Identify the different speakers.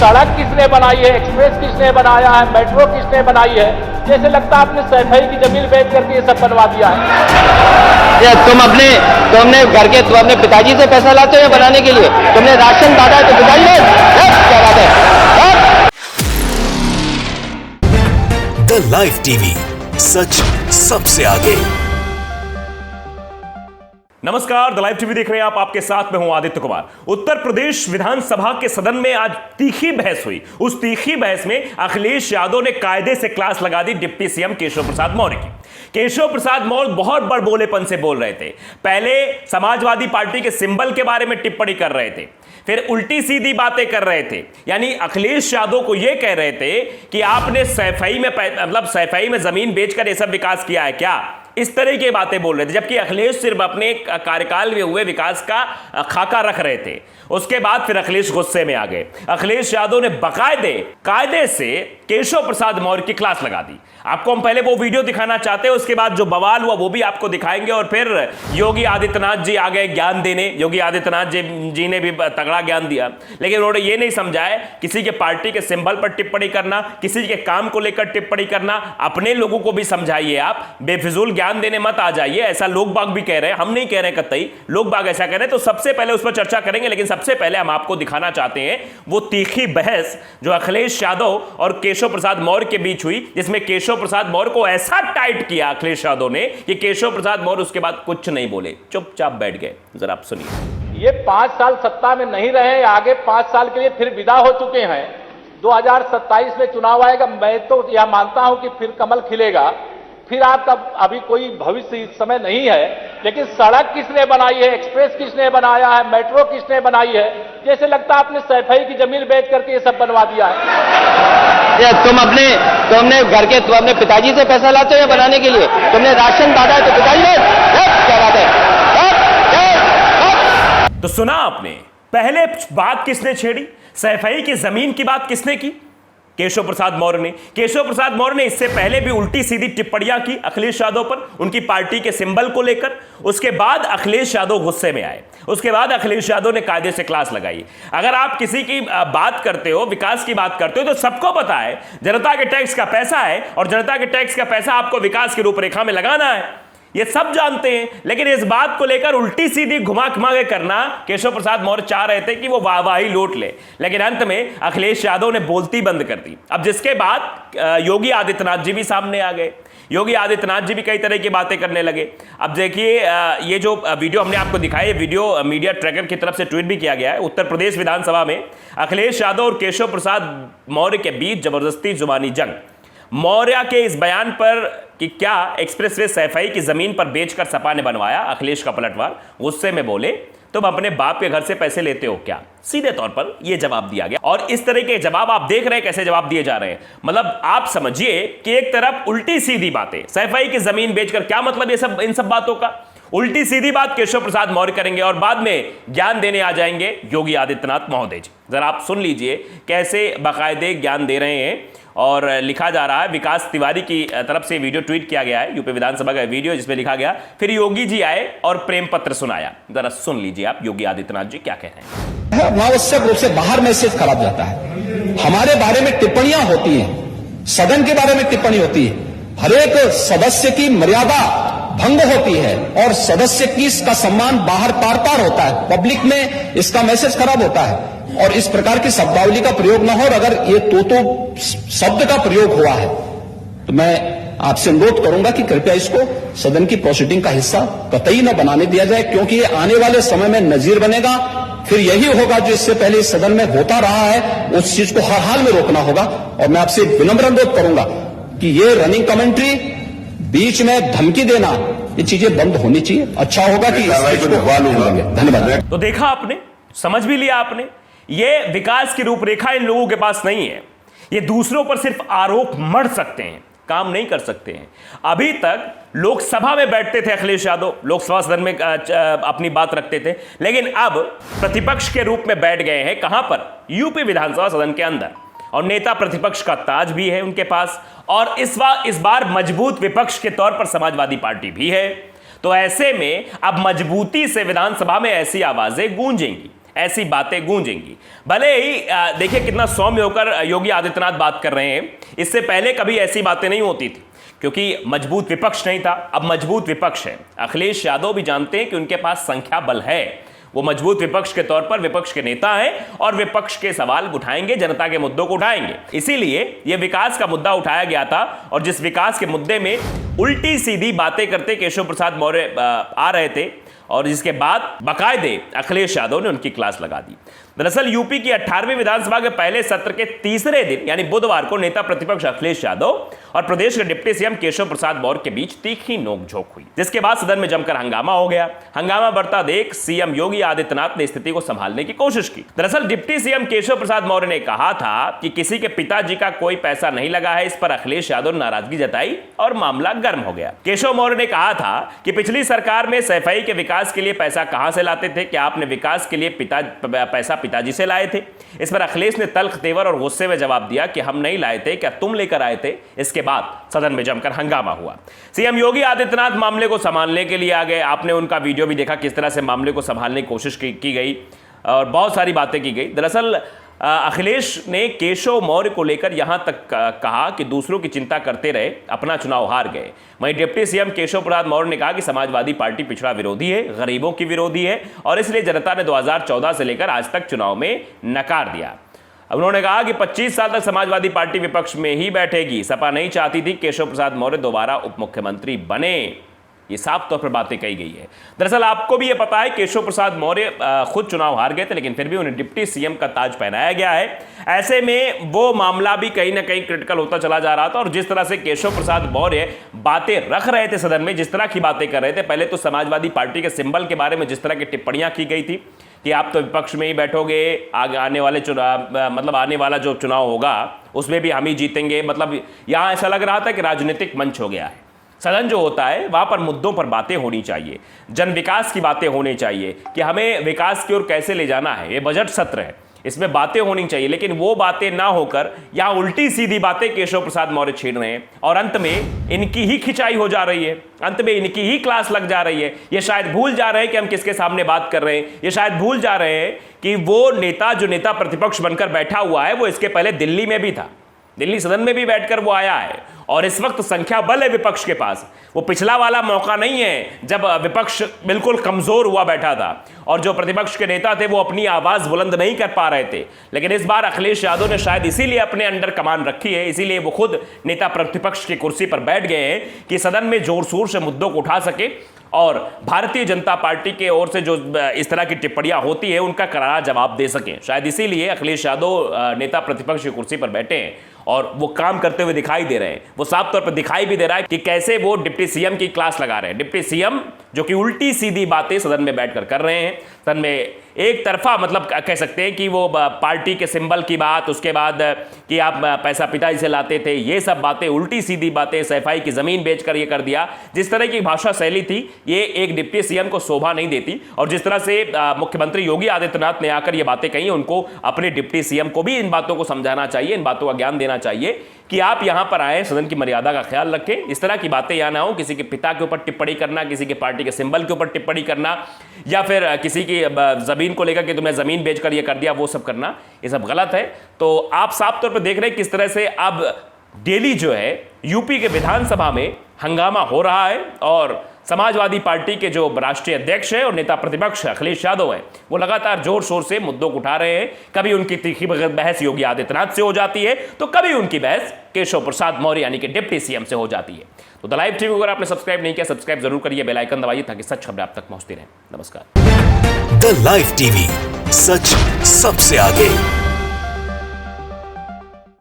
Speaker 1: सड़क किसने बनाई है, एक्सप्रेस किसने बनाया है, मेट्रो किसने बनाई है, जैसे लगता है आपने सैफई की जमीन बेच करके ये सब बनवा दिया है।
Speaker 2: तुमने घर के तुम अपने पिताजी से पैसा लाते हो या बनाने के लिए? तुमने राशन बांटा है तो पिताजी ने क्या बात है?
Speaker 3: द लाइव टीवी, सच सबसे आगे।
Speaker 4: नमस्कार, द लाइव टीवी देख रहे हैं आप। आपके साथ में हूं आदित्य कुमार। उत्तर प्रदेश विधानसभा के सदन में आज तीखी बहस हुई। उस तीखी बहस में अखिलेश यादव ने कायदे से क्लास लगा दी डिप्टी सीएम केशव प्रसाद मौर्य की। केशव प्रसाद मौर्य बहुत बड़बोलेपन से बोल रहे थे। पहले समाजवादी पार्टी के सिंबल के बारे में टिप्पणी कर रहे थे, फिर उल्टी सीधी बातें कर रहे थे। यानी अखिलेश यादव को यह कह रहे थे कि आपने सैफई में जमीन बेचकर यह सब विकास किया है क्या, इस तरह की बातें बोल रहे थे। जबकि अखिलेश सिर्फ अपने कार्यकाल में हुए विकास का खाका रख रहे थे। उसके बाद फिर अखिलेश गुस्से में आ गए। अखिलेश यादव ने बाकायदे कायदे से केशव प्रसाद मौर्य की क्लास लगा दी। आपको हम पहले वो वीडियो दिखाना चाहते हैं, उसके बाद जो बवाल हुआ वो भी आपको दिखाएंगे। और फिर योगी आदित्यनाथ जी आ गए ज्ञान देने। योगी आदित्यनाथ जी ने भी तगड़ा ज्ञान दिया, लेकिन उन्होंने ये नहीं समझाया किसी के पार्टी के सिंबल पर टिप्पणी करना, किसी के काम को लेकर टिप्पणी करना। अपने लोगों को भी समझाइए। आप बेफिजूल ज्ञान देने मत आ जाइए। ऐसा लोग बाग भी कह रहे हैं, हम नहीं कह रहे हैं कतई, लोग बाग ऐसा कह रहे हैं। तो सबसे पहले उस पर चर्चा करेंगे, लेकिन सबसे पहले हम आपको दिखाना चाहते हैं वो तीखी बहस जो अखिलेश यादव और केशव प्रसाद मौर्य के बीच हुई, जिसमें केशव प्रसाद मौर्य को ऐसा टाइट किया अखिलेश यादव ने कि केशव प्रसाद मौर्य उसके बाद कुछ नहीं बोले, चुपचाप बैठ गए। जरा आप सुनिए।
Speaker 1: ये 5 साल सत्ता में नहीं रहे, आगे 5 साल के लिए फिर विदा हो चुके हैं। 2027 में चुनाव आएगा, मैं तो यह मानता हूं कि फिर कमल खिलेगा। फिर आपका अभी कोई भविष्य इस समय नहीं है, लेकिन सड़क किसने बनाई है, एक्सप्रेस किसने बनाया है, मेट्रो किसने बनाई है, जैसे लगता है आपने सैफई की जमीन बेच करके ये सब बनवा दिया है।
Speaker 2: तुमने घर के तुम अपने पिताजी से पैसा लाते हो या बनाने के लिए? तुमने राशन बांटा है तो पिताजी ने क्या बात है?
Speaker 4: तो सुना आपने, पहले बात किसने छेड़ी? सैफई की जमीन की बात किसने की? केशव प्रसाद मौर्य ने। केशव प्रसाद मौर्य ने इससे पहले भी उल्टी सीधी टिप्पणियां की अखिलेश यादव पर, उनकी पार्टी के सिंबल को लेकर। उसके बाद अखिलेश यादव गुस्से में आए। उसके बाद अखिलेश यादव ने कायदे से क्लास लगाई। अगर आप किसी की बात करते हो, विकास की बात करते हो, तो सबको पता है जनता के टैक्स का पैसा है और जनता के टैक्स का पैसा आपको विकास की रूपरेखा में लगाना है। ये सब जानते हैं, लेकिन इस बात को लेकर उल्टी सीधी घुमा के करना केशव प्रसाद मौर्य चाह रहे थे कि वो वाहवाही लूट ले, लेकिन अंत में अखिलेश यादव ने बोलती बंद कर दी। अब जिसके बाद योगी आदित्यनाथ जी भी सामने आ गए। योगी आदित्यनाथ जी भी कई तरह की बातें करने लगे। अब देखिए, ये जो वीडियो हमने आपको दिखाई, ये वीडियो मीडिया ट्रैकर की तरफ से ट्वीट भी किया गया है। उत्तर प्रदेश विधानसभा में अखिलेश यादव और केशव प्रसाद मौर्य के बीच जबरदस्ती जुबानी जंग। मौर्य के इस बयान पर कि क्या एक्सप्रेसवे सैफई की जमीन पर बेचकर सपा ने बनवाया, अखिलेश का पलटवार। गुस्से में बोले, तुम अपने बाप के घर से पैसे लेते हो क्या? सीधे तौर पर यह जवाब दिया गया। और इस तरह के जवाब आप देख रहे हैं कैसे जवाब दिए जा रहे हैं। मतलब आप समझिए कि एक तरफ उल्टी सीधी बातें, सैफई की जमीन बेचकर क्या मतलब ये सब, इन सब बातों का उल्टी सीधी बात केशव प्रसाद मौर्य करेंगे और बाद में ज्ञान देने आ जाएंगे योगी आदित्यनाथ महोदय जी। जरा आप सुन लीजिए कैसे बाकायदे ज्ञान दे रहे हैं। और लिखा जा रहा है, विकास तिवारी की तरफ से वीडियो ट्वीट किया गया है, यूपी विधानसभा का वीडियो, जिसमें लिखा गया, फिर योगी जी आए और प्रेम पत्र सुनाया। जरा सुन लीजिए आप योगी आदित्यनाथ जी क्या कह रहे हैं।
Speaker 5: अनावश्यक रूप से बाहर मैसेज खराब जाता है। हमारे बारे में टिप्पणियां होती हैं, सदन के बारे में टिप्पणी होती है, हर एक सदस्य की मर्यादा भंग होती है और सदस्य की इसका सम्मान बाहर तार तार होता है, पब्लिक में इसका मैसेज खराब होता है। और इस प्रकार की शब्दावली का प्रयोग न हो, और अगर ये तो शब्द का प्रयोग हुआ है तो मैं आपसे अनुरोध करूंगा कि कृपया इसको सदन की प्रोसीडिंग का हिस्सा कतई न बनाने दिया जाए, क्योंकि ये आने वाले समय में नजीर बनेगा। फिर यही होगा जो इससे पहले इस सदन में होता रहा है, उस चीज को हर हाल में रोकना होगा। और मैं आपसे विनम्र अनुरोध करूंगा कि ये रनिंग कमेंट्री, बीच में धमकी देना, ये चीजें बंद होनी चाहिए। अच्छा होगा कि धन्यवाद।
Speaker 4: तो देखा आपने, समझ भी लिया आपने, ये विकास की रूपरेखा इन लोगों के पास नहीं है। ये दूसरों पर सिर्फ आरोप मढ़ सकते हैं, काम नहीं कर सकते हैं। अभी तक लोकसभा में बैठते थे अखिलेश यादव, लोकसभा सदन में अपनी बात रखते थे, लेकिन अब प्रतिपक्ष के रूप में बैठ गए हैं। कहां पर? यूपी विधानसभा सदन के अंदर। और नेता प्रतिपक्ष का ताज भी है उनके पास, और इस बार मजबूत विपक्ष के तौर पर समाजवादी पार्टी भी है। तो ऐसे में अब मजबूती से विधानसभा में ऐसी आवाजें गूंजेंगी, ऐसी बातें गूंजेंगी। भले ही देखिए कितना सौम्य होकर योगी आदित्यनाथ बात कर रहे हैं, इससे पहले कभी ऐसी बातें नहीं होती थी क्योंकि मजबूत विपक्ष नहीं था, अब मजबूत विपक्ष है। अखिलेश यादव भी जानते हैं कि उनके पास संख्या बल है, वो मजबूत विपक्ष के तौर पर विपक्ष के नेता हैं और विपक्ष के सवाल उठाएंगे, जनता के मुद्दों को उठाएंगे। इसीलिए यह विकास का मुद्दा उठाया गया था और जिस विकास के मुद्दे में उल्टी सीधी बातें करते केशव प्रसाद मौर्य आ रहे थे और जिसके बाद बाकायदे अखिलेश यादव ने उनकी क्लास लगा दी। दरअसल यूपी की 18वीं विधानसभा के पहले सत्र के तीसरे दिन यानी बुधवार को नेता प्रतिपक्ष अखिलेश यादव और प्रदेश के डिप्टी सीएम केशव प्रसाद मौर्य के बीच तीखी नोकझोंक हुई, जिसके बाद सदन में जमकर हंगामा हो गया। हंगामा बढ़ता देख सीएम योगी आदित्यनाथ ने स्थिति को संभालने की कोशिश की। दरअसल डिप्टी सीएम केशव प्रसाद मौर्य ने कहा था कि किसी के पिताजी का कोई पैसा नहीं लगा है। इस पर अखिलेश यादव ने नाराजगी जताई और मामला गर्म हो गया। केशव मौर्य ने कहा था कि पिछली सरकार में सैफई के विकास के लिए पैसा कहां से लाते थे, क्या आपने विकास के लिए पैसा पिताजी से लाए थे? इस पर अखिलेश ने तल्ख तेवर और गुस्से में जवाब दिया कि हम नहीं लाए थे, क्या तुम लेकर आए थे? इसके बाद सदन में जमकर हंगामा हुआ। सीएम योगी आदित्यनाथ मामले को संभालने के लिए आ गए। आपने उनका वीडियो भी देखा किस तरह से मामले को संभालने की कोशिश की गई और बहुत सारी बातें की गई। दरअसल अखिलेश ने केशव मौर्य को लेकर यहां तक कहा कि दूसरों की चिंता करते रहे, अपना चुनाव हार गए। वहीं डिप्टी सीएम केशव प्रसाद मौर्य ने कहा कि समाजवादी पार्टी पिछड़ा विरोधी है, गरीबों की विरोधी है और इसलिए जनता ने 2014 से लेकर आज तक चुनाव में नकार दिया। उन्होंने कहा कि 25 साल तक समाजवादी पार्टी विपक्ष में ही बैठेगी। सपा नहीं चाहती थी केशव प्रसाद मौर्य दोबारा उप मुख्यमंत्री बने। ये साफ तौर पर बातें कही गई है। दरअसल आपको भी ये पता है केशव प्रसाद मौर्य खुद चुनाव हार गए थे, लेकिन फिर भी उन्हें डिप्टी सीएम का ताज पहनाया गया है। ऐसे में वो मामला भी कहीं ना कहीं क्रिटिकल होता चला जा रहा था और जिस तरह से केशव प्रसाद मौर्य बातें रख रहे थे सदन में, जिस तरह की बातें कर रहे थे, पहले तो समाजवादी पार्टी के सिंबल के बारे में जिस तरह की टिप्पणियां की गई थी कि आप तो विपक्ष में ही बैठोगे, आने वाले चुनाव मतलब आने वाला जो चुनाव होगा उसमें भी हम ही जीतेंगे। मतलब यहां ऐसा लग रहा था कि राजनीतिक मंच हो गया है। सदन जो होता है वहां पर मुद्दों पर बातें होनी चाहिए, जन विकास की बातें होनी चाहिए कि हमें विकास की ओर कैसे ले जाना है। ये बजट सत्र है, इसमें बातें होनी चाहिए, लेकिन वो बातें ना होकर यहां उल्टी सीधी बातें केशव प्रसाद मौर्य छेड़ रहे हैं और अंत में इनकी ही खिंचाई हो जा रही है, अंत में इनकी ही क्लास लग जा रही है। ये शायद भूल जा रहे हैं कि हम किसके सामने बात कर रहे हैं। ये शायद भूल जा रहे हैं कि वो नेता जो नेता प्रतिपक्ष बनकर बैठा हुआ है वो इसके पहले दिल्ली में भी था, दिल्ली सदन में भी बैठकर वो आया है और इस वक्त संख्या बल है विपक्ष के पास। वो पिछला वाला मौका नहीं है जब विपक्ष बिल्कुल कमजोर हुआ बैठा था और जो प्रतिपक्ष के नेता थे वो अपनी आवाज बुलंद नहीं कर पा रहे थे। लेकिन इस बार अखिलेश यादव ने शायद इसीलिए अपने अंडर कमान रखी है, इसीलिए वो खुद नेता प्रतिपक्ष की कुर्सी पर बैठ गए हैं कि सदन में जोर शोर से मुद्दों को उठा सके और भारतीय जनता पार्टी के ओर से जो इस तरह की टिप्पणियां होती है उनका करारा जवाब दे सकें। शायद इसीलिए अखिलेश यादव नेता प्रतिपक्ष की कुर्सी पर बैठे हैं और वो काम करते हुए दिखाई दे रहे हैं। वो साफ तौर पर दिखाई भी दे रहा है कि कैसे वो डिप्टी सीएम की क्लास लगा रहे हैं। डिप्टी सीएम जो कि उल्टी सीधी बातें सदन में बैठकर कर रहे हैं, सदन में एक तरफा मतलब कह सकते हैं कि वो पार्टी के सिंबल की बात, उसके बाद कि आप पैसा पिताजी से लाते थे, ये सब बातें उल्टी सीधी बातें, सैफई की जमीन बेचकर ये कर दिया। जिस तरह की भाषा शैली थी ये एक डिप्टी सीएम को शोभा नहीं देती और जिस तरह से मुख्यमंत्री योगी आदित्यनाथ ने आकर ये बातें कही, उनको अपने डिप्टी सीएम को भी इन बातों को समझाना चाहिए, इन बातों का ज्ञान देना चाहिए कि आप यहां पर आए, सदन की मर्यादा का ख्याल रखें, इस तरह की बातें यहां ना हो। किसी के पिता के ऊपर टिप्पणी करना, किसी के पार्टी के सिंबल के ऊपर टिप्पणी करना या फिर किसी की जमीन को लेकर कि तुमने जमीन बेचकर ये कर दिया, वो सब करना, ये सब गलत है। तो आप साफ तौर पर देख रहे हैं किस तरह से अब डेली जो है यूपी के विधानसभा में हंगामा हो रहा है और समाजवादी पार्टी के जो राष्ट्रीय अध्यक्ष है और नेता प्रतिपक्ष अखिलेश यादव हैं, वो लगातार जोर शोर से मुद्दों को उठा रहे हैं। कभी उनकी तीखी बहस योगी आदित्यनाथ से हो जाती है तो कभी उनकी बहस केशव प्रसाद मौर्य यानी कि डिप्टी सीएम से हो जाती है। तो द लाइव टीवी को अगर आपने सब्सक्राइब नहीं किया, सब्सक्राइब जरूर करिए, बेल आइकन दबाइए ताकि सच खबरें आप तक पहुंचती रहें। नमस्कार।
Speaker 3: द लाइव टीवी, सच सबसे आगे।